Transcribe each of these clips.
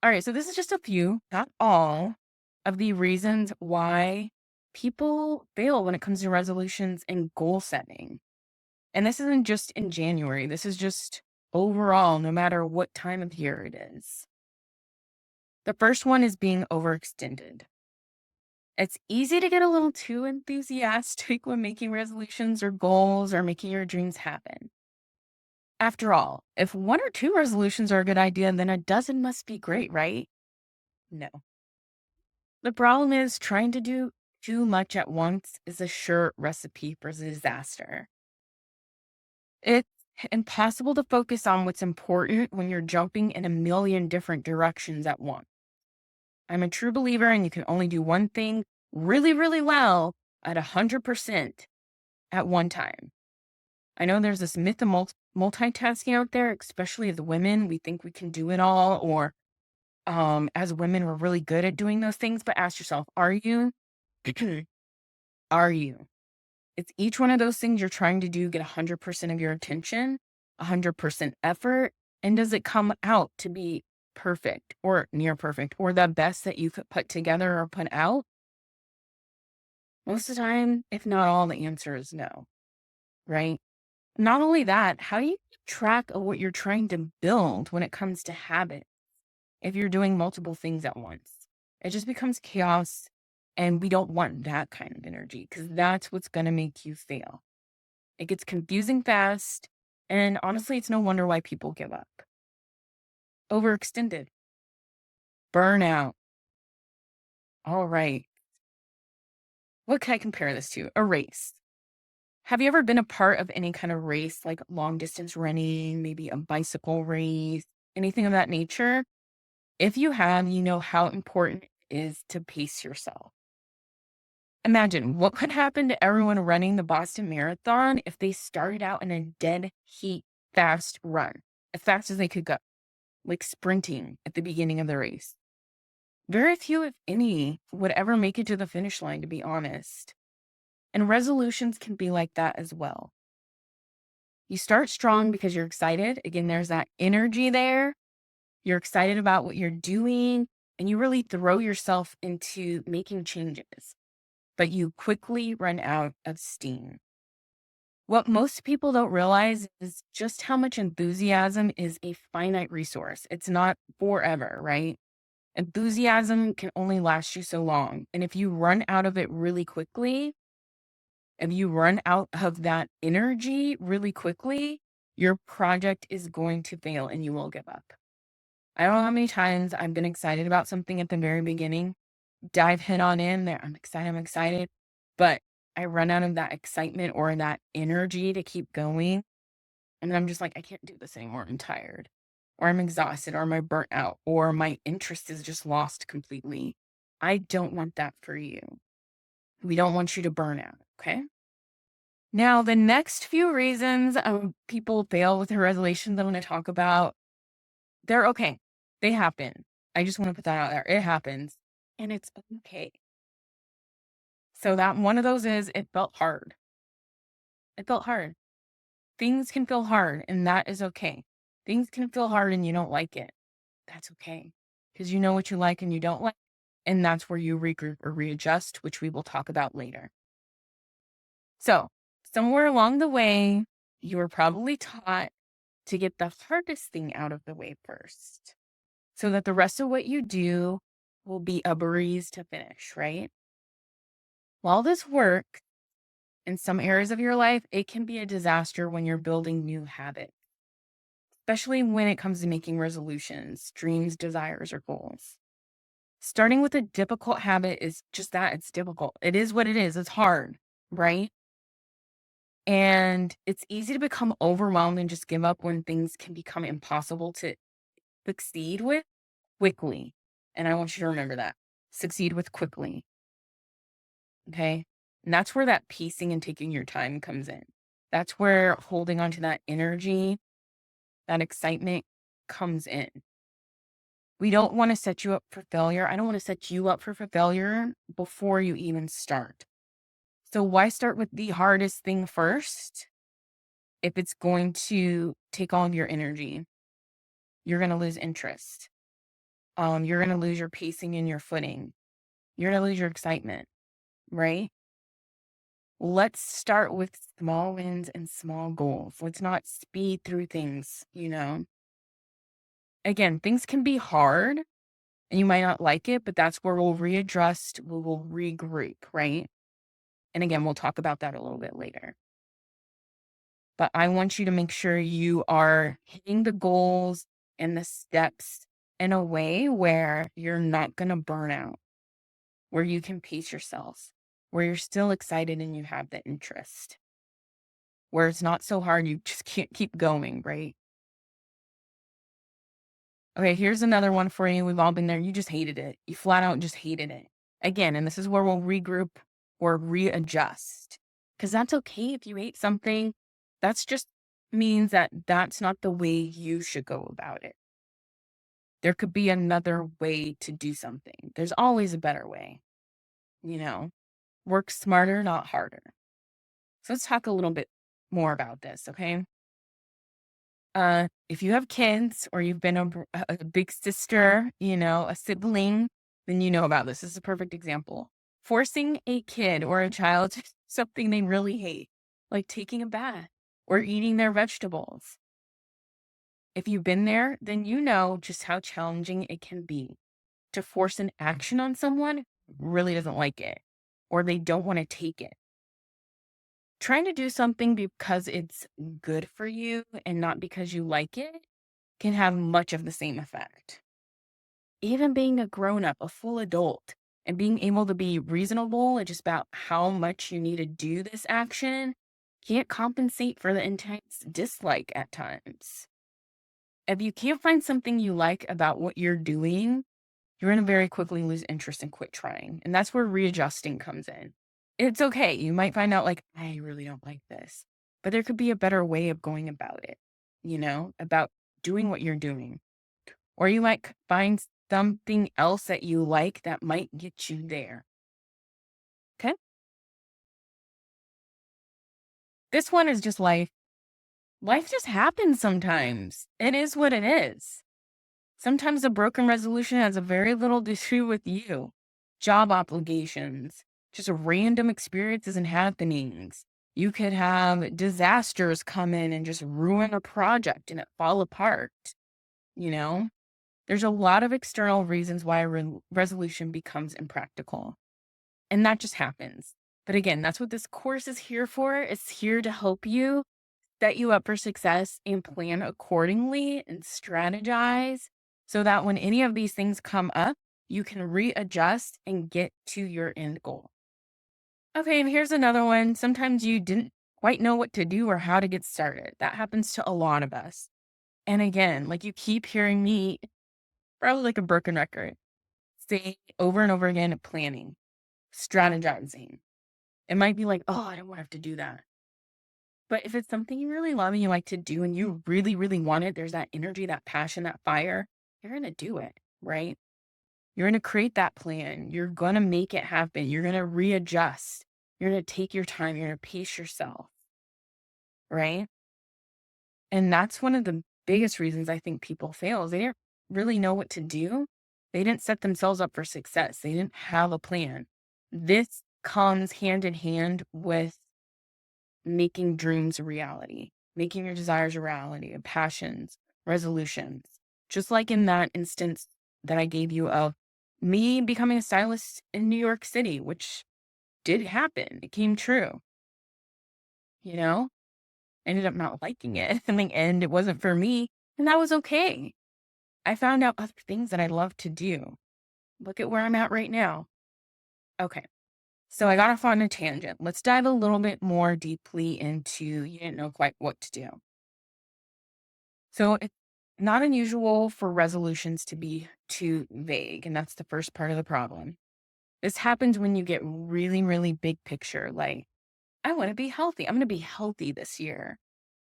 All right, so this is just a few, not all, of the reasons why people fail when it comes to resolutions and goal setting. And this isn't just in January, this is just overall, no matter what time of year it is. The first one is being overextended. It's easy to get a little too enthusiastic when making resolutions or goals or making your dreams happen. After all, if one or two resolutions are a good idea, then a dozen must be great, right? No. The problem is trying to do too much at once is a sure recipe for disaster. It's impossible to focus on what's important when you're jumping in a million different directions at once. I'm a true believer, and you can only do one thing really, really well at 100% at one time. I know there's this myth of multitasking out there, especially as women. We think we can do it all, or as women, we're really good at doing those things. But ask yourself, are you? Are you? It's each one of those things you're trying to do, get 100% of your attention, 100% effort. And does it come out to be perfect or near perfect or the best that you could put together or put out? Most of the time, if not all, the answer is no, right? Not only that, how do you keep track of what you're trying to build when it comes to habits if you're doing multiple things at once? It just becomes chaos, and we don't want that kind of energy because that's what's going to make you fail. It gets confusing fast, and honestly, it's no wonder why people give up. Overextended, burnout. All right. What can I compare this to? A race. Have you ever been a part of any kind of race, like long distance running, maybe a bicycle race, anything of that nature? If you have, you know how important it is to pace yourself. Imagine what could happen to everyone running the Boston Marathon if they started out in a dead heat, fast run, as fast as they could go, like sprinting at the beginning of the race. Very few, if any, would ever make it to the finish line, to be honest. And resolutions can be like that as well. You start strong because you're excited. Again, there's that energy there. You're excited about what you're doing, and you really throw yourself into making changes, but you quickly run out of steam. What most people don't realize is just how much enthusiasm is a finite resource. It's not forever, right? Enthusiasm can only last you so long. And if you run out of it really quickly, if you run out of that energy really quickly, your project is going to fail and you will give up. I don't know how many times I've been excited about something at the very beginning, dive head on in there. I'm excited. But I run out of that excitement or that energy to keep going. And then I'm just like, I can't do this anymore. I'm tired, or I'm exhausted, or I'm burnt out, or my interest is just lost completely. I don't want that for you. We don't want you to burn out. Okay. Now, the next few reasons people fail with their resolutions I'm going to talk about, they're okay. They happen. I just want to put that out there. It happens, and it's okay. So that one of those is it felt hard. It felt hard. Things can feel hard, and that is okay. Things can feel hard and you don't like it. That's okay. Because you know what you like and you don't like. And that's where you regroup or readjust, which we will talk about later. So, somewhere along the way, you were probably taught to get the hardest thing out of the way first, so that the rest of what you do will be a breeze to finish, right? While this works in some areas of your life, it can be a disaster when you're building new habits, especially when it comes to making resolutions, dreams, desires, or goals. Starting with a difficult habit is just that, it's difficult. It is what it is. It's hard, right? And it's easy to become overwhelmed and just give up when things can become impossible to succeed with quickly. And I want you to remember that. Succeed with quickly. Okay. And that's where that pacing and taking your time comes in. That's where holding on to that energy, that excitement comes in. We don't want to set you up for failure. I don't want to set you up for failure before you even start. So why start with the hardest thing first if it's going to take all of your energy? You're going to lose interest. You're going to lose your pacing and your footing. You're going to lose your excitement, right? Let's start with small wins and small goals. Let's not speed through things. Again, things can be hard and you might not like it, but that's where we'll readjust, we will regroup, right? And again, we'll talk about that a little bit later. But I want you to make sure you are hitting the goals and the steps in a way where you're not going to burn out, where you can pace yourself, where you're still excited and you have the interest, where it's not so hard, you just can't keep going, right? Okay, here's another one for you. We've all been there. You just hated it. You flat out just hated it. Again, and this is where we'll regroup or readjust. Because that's okay if you hate something. That's just means that that's not the way you should go about it. There could be another way to do something. There's always a better way, you know. Work smarter, not harder. So let's talk a little bit more about this, okay? If you have kids or you've been a big sister, a sibling, then you know about this. This is a perfect example. Forcing a kid or a child to do something they really hate, like taking a bath or eating their vegetables. If you've been there, then you know just how challenging it can be to force an action on someone who really doesn't like it or they don't want to take it. Trying to do something because it's good for you and not because you like it can have much of the same effect. Even being a grown up, a full adult, and being able to be reasonable and just about how much you need to do this action can't compensate for the intense dislike at times. If you can't find something you like about what you're doing, you're going to very quickly lose interest and quit trying. And that's where readjusting comes in. It's okay. You might find out, like, I really don't like this, but there could be a better way of going about it, about doing what you're doing. Or you might find something else that you like that might get you there. Okay. This one is just life. Life just happens sometimes. It is what it is. Sometimes a broken resolution has a very little to do with you. Job obligations, just random experiences and happenings. You could have disasters come in and just ruin a project and it fall apart. You know, there's a lot of external reasons why a resolution becomes impractical. And that just happens. But again, that's what this course is here for. It's here to help you set you up for success and plan accordingly and strategize so that when any of these things come up, you can readjust and get to your end goal. Okay, and here's another one. Sometimes you didn't quite know what to do or how to get started. That happens to a lot of us. And again, like you keep hearing me, probably like a broken record, say over and over again planning, strategizing. It might be like, oh, I don't want to have to do that. But if it's something you really love and you like to do and you really, really want it, there's that energy, that passion, that fire, you're going to do it, right? You're going to create that plan. You're going to make it happen. You're going to readjust. You're going to take your time. You're going to pace yourself, right? And that's one of the biggest reasons I think people fail is they didn't really know what to do. They didn't set themselves up for success. They didn't have a plan. This comes hand in hand with making dreams a reality, making your desires a reality, passions, resolutions. Just like in that instance that I gave you of me becoming a stylist in New York City, which did happen. It came true, you know? I ended up not liking it in the end. It wasn't for me, and that was okay. I found out other things that I love to do. Look at where I'm at right now. Okay. So I got off on a tangent. Let's dive a little bit more deeply into you didn't know quite what to do. So it's not unusual for resolutions to be too vague, and that's the first part of the problem. This happens when you get really, really big picture, like, I want to be healthy. I'm going to be healthy this year.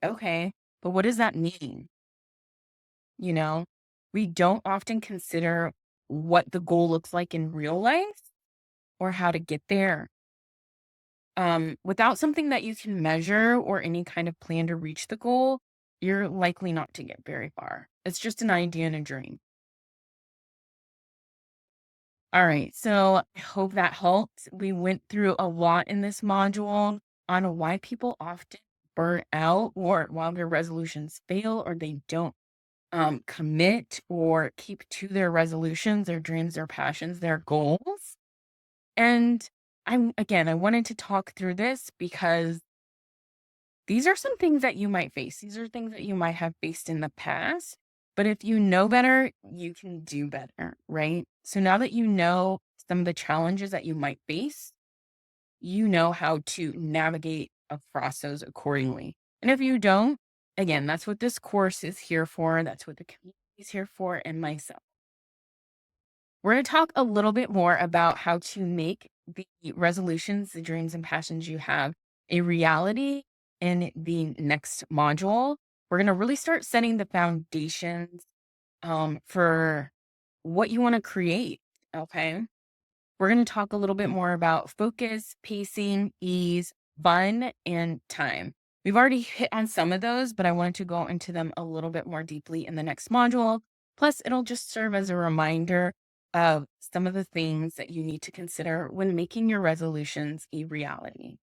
Okay. But what does that mean? You know, we don't often consider what the goal looks like in real life or how to get there. Without something that you can measure or any kind of plan to reach the goal, you're likely not to get very far. It's just an idea and a dream. All right. So I hope that helped. We went through a lot in this module on why people often burn out or while their resolutions fail or they don't commit or keep to their resolutions, their dreams, their passions, their goals. And I wanted to talk through this because these are some things that you might face. These are things that you might have faced in the past. But if you know better, you can do better, right? So now that you know some of the challenges that you might face, you know how to navigate across those accordingly. And if you don't, again, that's what this course is here for. That's what the community is here for, and myself. We're going to talk a little bit more about how to make the resolutions, the dreams and passions you have a reality in the next module. We're going to really start setting the foundations for what you want to create. Okay. We're going to talk a little bit more about focus, pacing, ease, fun, and time. We've already hit on some of those, but I wanted to go into them a little bit more deeply in the next module. Plus, it'll just serve as a reminder of some of the things that you need to consider when making your resolutions a reality.